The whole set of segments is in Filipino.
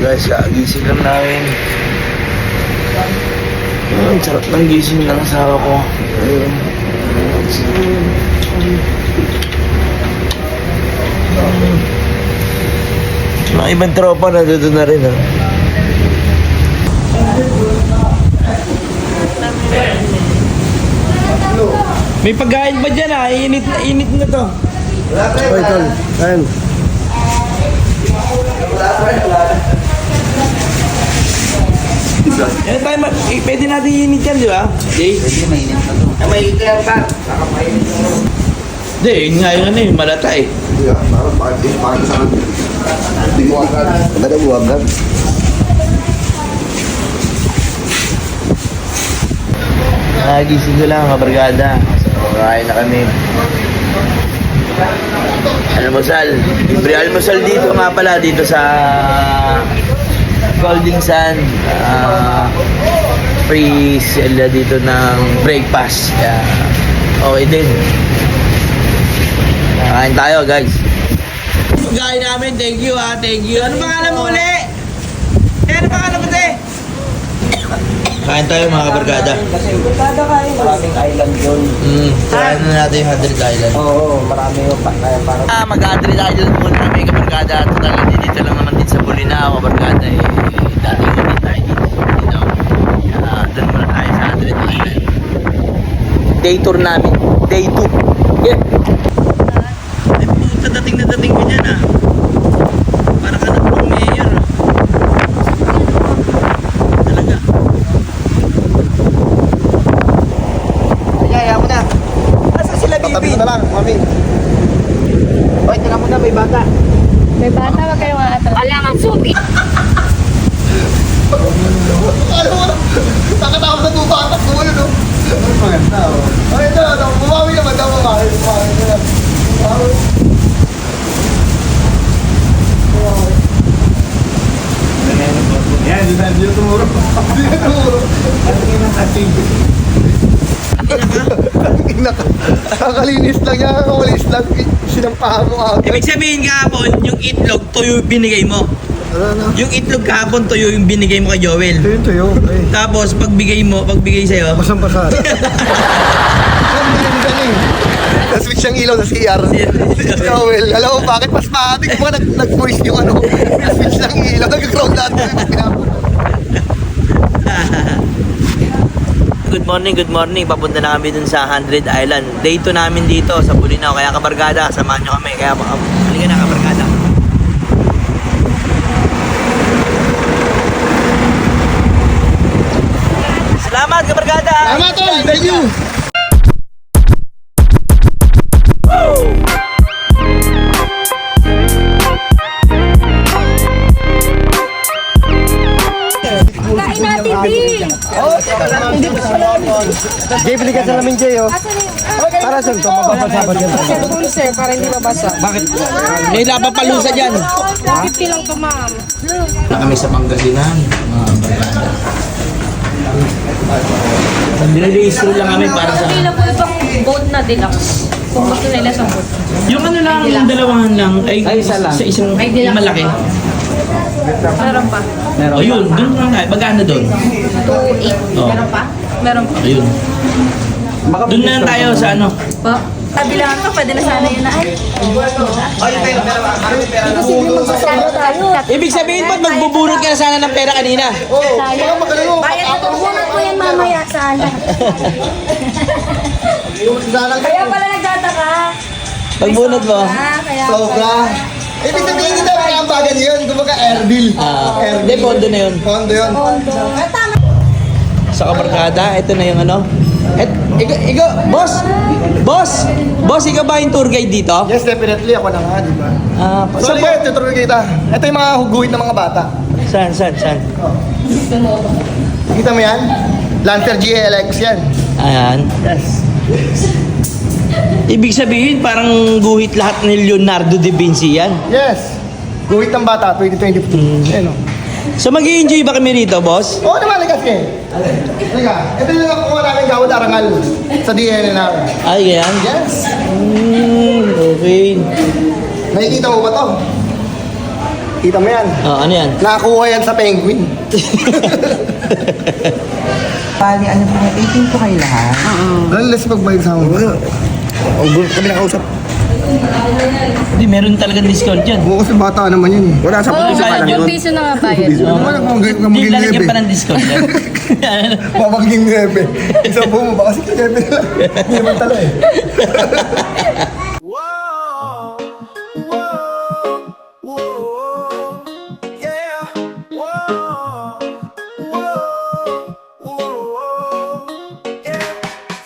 Guys, kagising lang namin. Sarap ng gising ng asawa ko. Mga ibang tropa na doon na rin. May pagkain pa dyan init na to. Oy, tol. Ayan. Pwede natin init yan, di ba? Pwede mainit na to. May clear pa. Hindi, yun nga yun malata eh. Bakit sa akin? Buwagan. Maganda buwagan. Nagising ko lang, kabarkada. Kakain na kami. Almusal. Libre almusal dito nga pala, dito sa Golden Sun. Free sila dito ng breakfast. Kaya okay din. Kain tayo, guys. Kain namin, thank you ha, thank you. Ano pangalan mo uli? Ano pangalan mo te? Kain tayo mga kabarkada. Kasi maraming island yun. Kain na natin yung 100 Island. Oo, marami yung parang... Mag-100 Island muna kami kabarkada. Total, dito lang naman din sa Bolinao kabarkada. Dati hindi tayo dito. Doon muna tayo sa 100 Island. Day tour namin. Day 2. Yeah. Ay puta, dating na dating ko dyan Para ka na pang mayor Talaga. Ay, mo na. Asa sila Patabi Bibi? na lang, mami. Oy, tira mo na, may bata. May bata, wag kayo mga atras. Alam ang subi. Ano mo na? Nakatawag na tuba at ako yun, no? Maganda, oh. Ay, ito, bumawi naman daw, bumawi. Yan, di na tumuro. Di na tumuro. Ano yung nakating? Kakalinis lang yan, kakawalis lang. Sinampahan mo agad. Ibig sabihin kahapon, yung itlog, tuyo yung binigay mo. Ano? Yung itlog kahapon, tuyo yung binigay mo kay Joel. Ito yun, tuyo. Tapos, pagbigay sa'yo, Basang-basa. Sabi niya yung galing. Na-switch ang ilaw sa CR. Si Joel, alam mo bakit mas maatik mo nag-voice yung ano. Na-switch lang yung ilaw, nag-ground natin. good morning. Papunta na kami dun sa 100 Island. Day 2 namin dito sa Bolinao. Kaya kabarkada, samahan nyo kami. Kaya halika na kabarkada. Salamat kabarkada! Salamat, tol! Thank you! Kain natin, Di. Jay, bili ka sa namin, Jay, oh. Para sa ito, mapapasabat yan. Cellphone, sir, para hindi mabasa. Bakit? May lapapalusa dyan. 50 lang to, ma'am. Na kami sa Pangasinan, mga barkada. Nire-registro lang kami para sa... Hindi na po itong boat na deluxe. Kung gusto nila sa boat. Yung ano lang, yung dalawahan lang, ay isa lang. sa isang Ay, di lang. malaki. Meron pa. O yun, doon lang tayo. Magkano doon? 2.8. Oh. Meron pa? Meron pa. Ayun. Doon na lang tayo sa ano. Po. Kabilangan ka, pwede na sana yun na ay. Ibig sabihin po, magbubunot ka na sana ng pera kanina. Sayang. Bayad na tubunod ko yan mamaya sana. Kaya pala nagtataka. Pagbunot mo. Kaya Sobra. Ibig sabihin nito, may ambagan yun. Kumbaga, airbill. Hindi, pondo na yun. Pondo yun. Sa kabarkada, ito na yung ano. Boss, ikaw ba yung tour guide dito? Yes, definitely. Ako na nga, di ba? So, Saan? sige, tutuloy kita. Ito yung mga huguhit ng mga bata. Saan? Kita mo yan? Lancer GLX yan. Ayan. Yes. Ibig sabihin, parang guhit lahat ni Leonardo da Vinci yan. Yes. Guhit ng bata, 2022. Ayan o. So mag-i-enjoy ba kami rito, boss? Oo naman, kasi. Teka, ito yung nakukuha namin gawad arangal sa DNNR. Ay, ganyan? Yes. Okay. Nakikita mo ba to? Kita mo yan. Oh, ano yan? Nakakuha yan sa penguin. Bali, ano po, 18 po kayo lahat. Ano less magbayad sa amin? Ang gulo kami nakausap. Hindi, meron talagang discount yan. Oo, kasi bata naman yun. Wala sa Oo, Bayad yun. 10 piso na nga bayad. Wala kang Hindi, magiging lalagyan pa nebe. ng discount yan. Mamagiging nebe. Isang bumaba kasi nebe na lang. Hindi naman tala eh.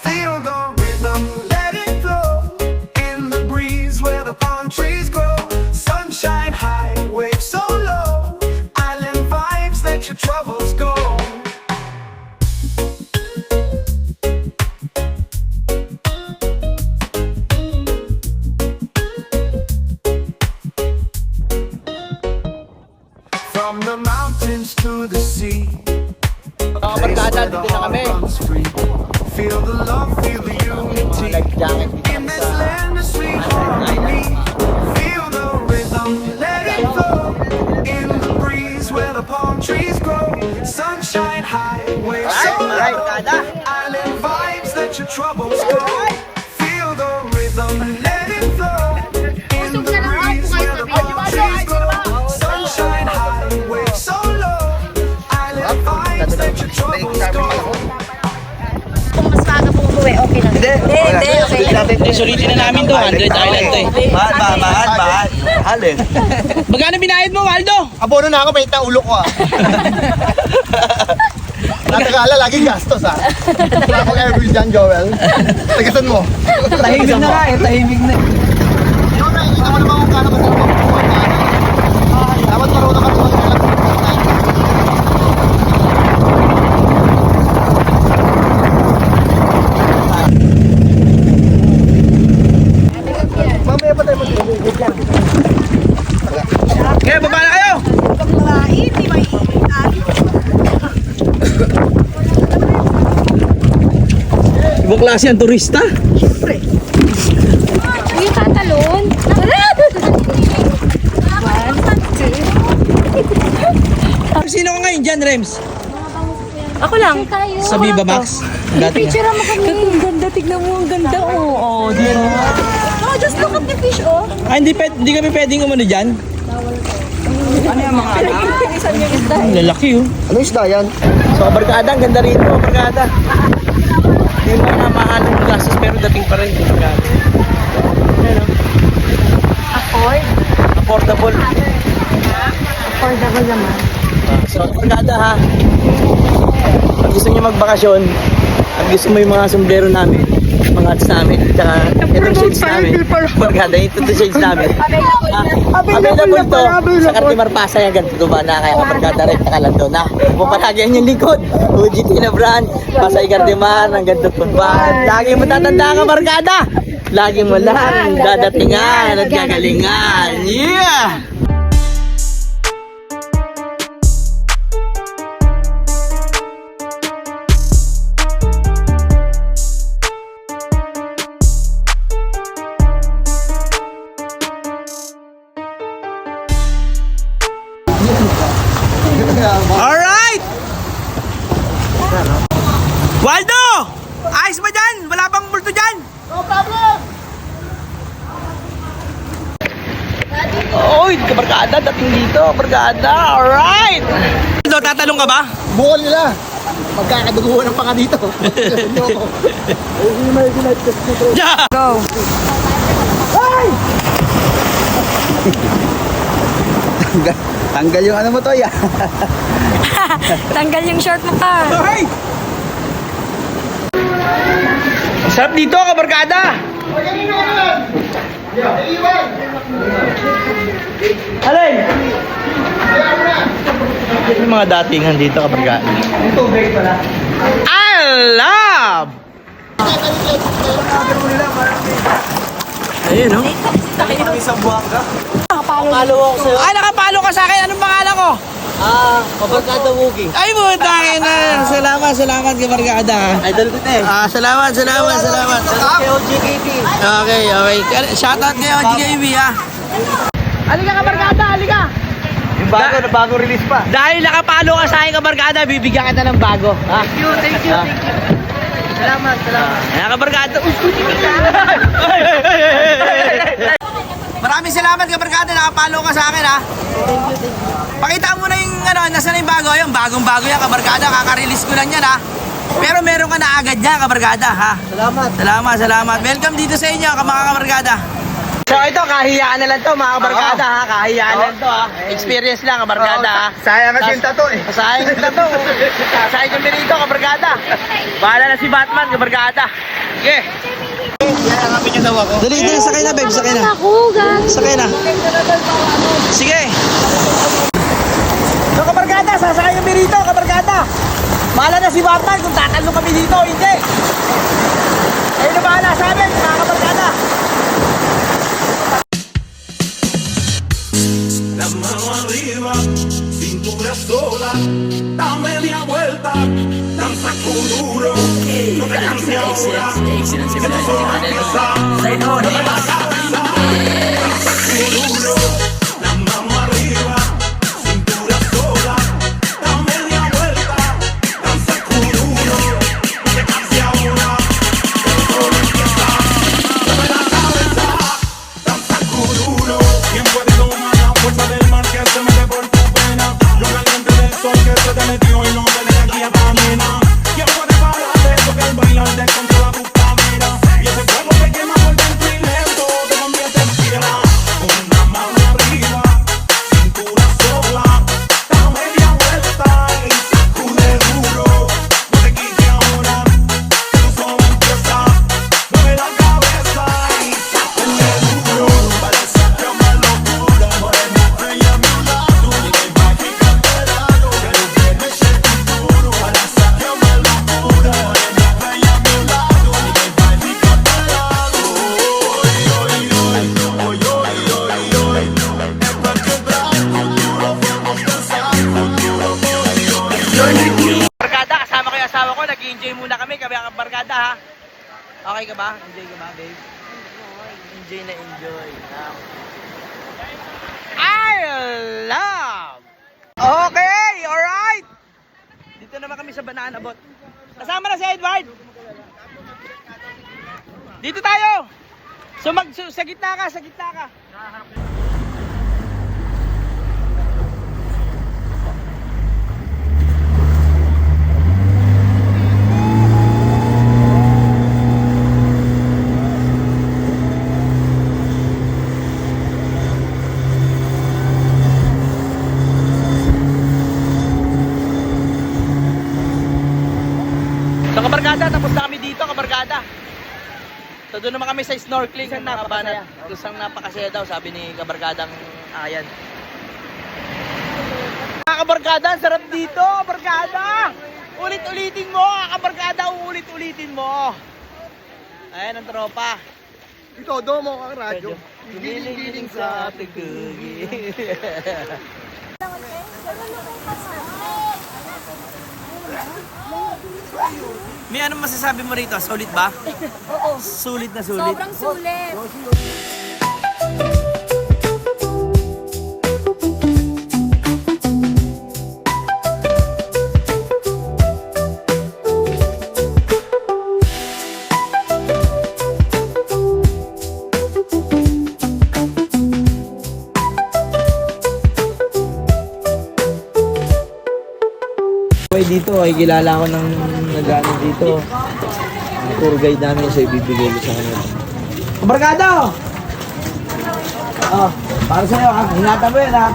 Feel the rhythm, let it flow. In the breeze where the palm trees grow. Sunshine high, waves so low. Island vibes, let your troubles go. From the mountains to the sea. Barkada, dito na kami. Feel the love, feel the unity. In this land of sweet harmony. Feel the rhythm, let it flow. In the breeze where the palm trees grow. Sunshine high, waves so low. Island vibes, let your troubles go. Feel the rhythm, let it flow. In the breeze where the palm trees grow. Sunshine high, waves so low. Island vibes, let your troubles go. Kung mas maaga pong umuwi, okay lang. Hindi, okay. Eh, sulitin na namin to. 100 island to eh. Mahal eh. Magkano binayad mo, Waldo? Abono na ako, may na ulo ko ah. Natakala, laging gastos ah. Wala akong airbill dyan, Joel. Tagasan mo. Tahimik na nga eh, tahimik na. Yun, nakikita mo naman kung kano masarap ang buwan na ano. Dapat marunong ka naman sa mamaya pa tayo mag-wait lang. Kaya, baba na kayo! Ibang klase ang turista. Uy, tatalon. Sino ka ngayon dyan, Rems? Ako lang. Sa Viva Max? Dati nga. Picture mo kami. Ang ganda, tignan mo. Ang ganda, oh. Oo, di ba? Oh, just look at the fish, oh. Ah, hindi kami pwedeng umano dyan. Ano yung mga anak? Ang lalaki oh. Ano isda yan? So, barkada, ang ganda rito, barkada. Hindi mo na mahal ang gastos, pero dating pa rin, barkada. Ayan, Afford? affordable. Affordable naman. So, barkada ha. Pag gusto niyo magbakasyon, at gusto mo yung mga sombrero namin, mga hats namin, tsaka itong shades namin, barkada, itong shades namin. Available to sa Cartimar Pasay hanggang Tutuba na, kaya kabarkada rin nakalanto na. Pupalagyan yung likod, UGT na brand, Pasay Cartimar hanggang Tutuba. Lagi mo tatanda ka, barkada! Lagi mo lang dadatingan at gagalingan. Yeah! Alright! Waldo! Ayos ba dyan? Wala bang multo dyan? No problem! Oy, kabarkada, dating dito, barkada. Alright! Waldo, tatalong ka ba? Bukol nila. Magkakaduguan ng panga dito. Yeah! Go. Tanggal yung ano mo to, ya. Tanggal yung short mo ka. Alright! Sarap dito, kabarkada! Alin? Yung mga datingan dito, kabarkada. I love! Ayun, no? Nakapalo ako sa'yo. Ay, nakapalo ka sa akin. Anong pangalan ko? Kabarkada Wookie. Ay, butangin na. Salamat, kabarkada. Idol ko na eh. Salamat. Kay OGKT. Okay. Shoutout kay OGKB, ha. Halika, kabarkada, halika. Yung bago, na bagong release pa. Dahil nakapalo ka sa akin kabarkada, bibigyan kita ng bago. Ha? Thank you. Salamat. Ayan kabarkada. Maraming salamat kabarkada, nakapalo ka sa akin ha. Pakita mo na yung nasa na yung bago. Yung bagong-bago yan kabarkada, kaka-release ko lang yan ha. Pero meron ka na agad niya kabarkada ha. Salamat. Welcome dito sa inyo mga kabarkada. So ito, kahiyaan na lang to mga kabarkada ha. Kahiyaan lang to ha. Experience lang kabarkada ha. Sayang kasi yung tato eh. Sayang yung tato. Sayang kami rito kabarkada. Bahala na si Batman kabarkada. Sige. Dali, sakay na babe, sakay na. Ako, guys. Sakay na. Sige. So kabarkada, sasakay kami rito kabarkada. Bahala na si Batman kung tatalo kami dito o hindi. Ayun na bahala sa amin mga kabarkada. Las manos arriba, cintura sola, da media vuelta, danza con duro, no te canses ahora, que no solo va a empezar, no te vas a pensar, danza con duro, las manos arriba, cintura sola, da media vuelta, danza con duro, no te canses ahora, que no solo empieza, no te vas a pensar, danza con duro, ¿quién puede tomar la fuerza del mar que se mete por tu pena? Lo caliente del sol que se te metió y no te deja aquí a caminar. ¿Quién puede parar de eso que al bailar descontrola tu cadera? Y ese fuego te quema por dentro y lento te convierte en piedra. Una mano arriba, cintura sola, da media vuelta y sacude duro. No te quites ahora, que tú solo empiezas. Mueve la cabeza y sacude duro. Parece que me locura, morena bella a mi lado. Y que va a ficarte lado, que lo que me eche futuro. Parece que me locura, morena bella a mi lado. Y que va a ficarte lado. Barkada, kasama ko yung asawa ko. Nag-enjoy muna kami ang barkada ha. Okay ka ba? Enjoy ka ba, babe? Enjoy na enjoy. I love! Okay, alright! Dito naman kami sa Banana Boat. Kasama na si Edward! Dito tayo! Sa gitna ka, sa gitna ka. So kabarkada, tapos na kami dito kabarkada. So doon naman kami sa snorkeling ng mga banat. Kusang napakasaya daw, sabi ni kabarkadang Ayan. Mga kabarkada, ang sarap dito kabarkada. Ulit-ulitin mo kabarkada, ulit-ulitin mo. Ayan ang tropa. Ito, domo ang radyo. Giling-giling sa tugugi. May anong masasabi mo rito? Sulit ba? Oo. Sulit na sulit. Sobrang sulit. Dito ay kilala ko ng nag-ano dito. Tour guide namin sa ibibigay ko sa kanila. Kabarkada! Oh, para sa'yo ha. Hinatan mo yan ha.